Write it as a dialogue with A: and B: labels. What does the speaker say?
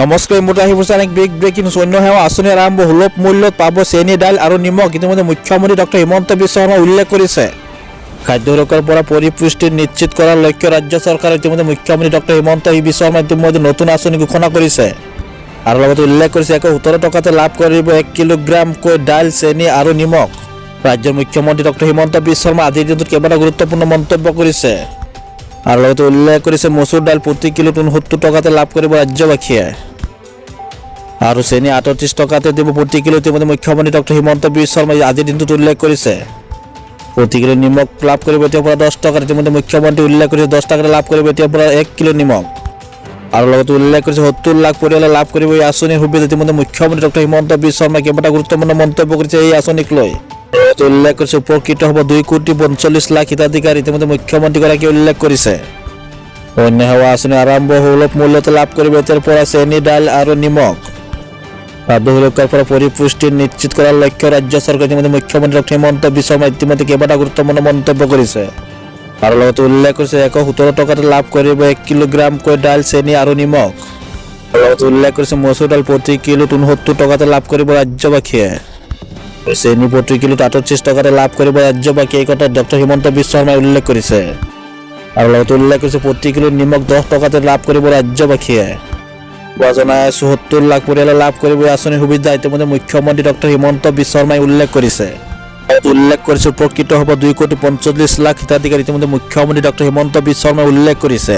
A: নমস্কাৰ, মোৰ আহিছে এক বিগ ব্ৰেকিং সৈন্য সেৱা আঁচনি আৰম্ভ সুলভ মূল্যত পাব চেনি, দাইল আৰু নিমখ। ইতিমধ্যে মুখ্যমন্ত্ৰী ডক্টৰ হিমন্ত বিশ্ব শৰ্মাই উল্লেখ কৰিছে। খাদ্য সুৰক্ষাৰ পৰা পৰিপুষ্টি নিশ্চিত কৰাৰ লক্ষ্য ৰাজ্য চৰকাৰে ইতিমধ্যে মুখ্যমন্ত্ৰী ডক্টৰ হিমন্ত বিশ্ব শৰ্মাই ইতিমধ্যে নতুন আঁচনি ঘোষণা কৰিছে আৰু লগতে উল্লেখ কৰিছে 117 টকাতে লাভ কৰিব 1 কিলোগ্ৰামকৈ দাইল, চেনি আৰু নিমখ। ৰাজ্যৰ মুখ্যমন্ত্ৰী ডক্টৰ হিমন্ত বিশ্ব শৰ্মা আজিৰ দিনটোত কেইবাটাও গুৰুত্বপূৰ্ণ মন্তব্য কৰিছে আৰু লগতে উল্লেখ কৰিছে মচুৰ দাইল প্ৰতি কিলোত 69 টকাতে লাভ কৰিব ৰাজ্যবাসীয়ে আৰু চেনি 38 টকাতে দিব প্ৰতি কিলো। ইতিমধ্যে মুখ্যমন্ত্ৰী ডক্টৰ হিমন্ত বিশ্ব শৰ্মাই আজিৰ দিনটোত উল্লেখ কৰিছে প্ৰতি কিলো নিমখ লাভ কৰিব এতিয়াৰ পৰা 10 টকাত। ইতিমধ্যে মুখ্যমন্ত্ৰী উল্লেখ কৰিছে 10 টকাতে লাভ কৰিব এতিয়াৰ পৰা 1 কিলো নিমখ আৰু লগতে উল্লেখ কৰিছে 70 লাখ পৰিয়ালে লাভ কৰিব এই আঁচনিৰ সুবিধা। ইতিমধ্যে মুখ্যমন্ত্ৰী ডক্টৰ হিমন্ত বিশ্ব শৰ্মাই কেইবাটাও গুৰুত্বপূৰ্ণ মন্তব্য কৰিছে এই আঁচনিক লৈ। উল্লেখ কৰিছে উপকৃত হ'ব 2,45,00,000 হিতাধিকাৰী। ইতিমধ্যে মুখ্যমন্ত্ৰীগৰাকীয়ে উল্লেখ কৰিছে অন্য সেৱা আঁচনি আৰম্ভ সুলভ মূল্যতে লাভ কৰিব এতিয়াৰ পৰা চেনি, দাইল আৰু নিমখ। খাদ্য সুৰক্ষাৰ পৰা পৰিপুষ্টি নিশ্চিত কৰাৰ লক্ষ্য ৰাজ্য চৰকাৰে ইতিমধ্যে মুখ্যমন্ত্ৰী ডক্টৰ হিমন্ত বিশ্ব শৰ্মাই ইতিমধ্যে কেইবাটাও গুৰুত্বপূৰ্ণ মন্তব্য কৰিছে আৰু লগতে উল্লেখ কৰিছে 117 টকাতে লাভ কৰিব 1 কিলোগ্ৰামকৈ দাইল, চেনি আৰু নিমখ। লগতে উল্লেখ কৰিছে মচুৰ দাইল প্ৰতি কিলোত 69 টকাতে লাভ কৰিব ৰাজ্যবাসীয়ে। চেনি প্ৰতি কিলোত 38 টকাতে লাভ কৰিব ৰাজ্যবাসীয়ে। এই কথা ডক্টৰ হিমন্ত বিশ্ব শৰ্মাই উল্লেখ কৰিছে আৰু লগতে উল্লেখ কৰিছে প্ৰতি কিলোত নিমখ 10 টকাতে লাভ কৰিব ৰাজ্যবাসীয়ে। বজনায় 70 লাখ পৰিয়ালে লাভ কৰিব এই আঁচনিৰ সুবিধা। ইতিমধ্যে মুখ্যমন্ত্ৰী ডক্টৰ হিমন্ত বিশ্ব শৰ্মাই উল্লেখ কৰিছে উপকৃত হ'ব 2,45,00,000 হিতাধিকাৰী। ইতিমধ্যে মুখ্যমন্ত্ৰী ডক্টৰ হিমন্ত বিশ্ব শৰ্মাই উল্লেখ কৰিছে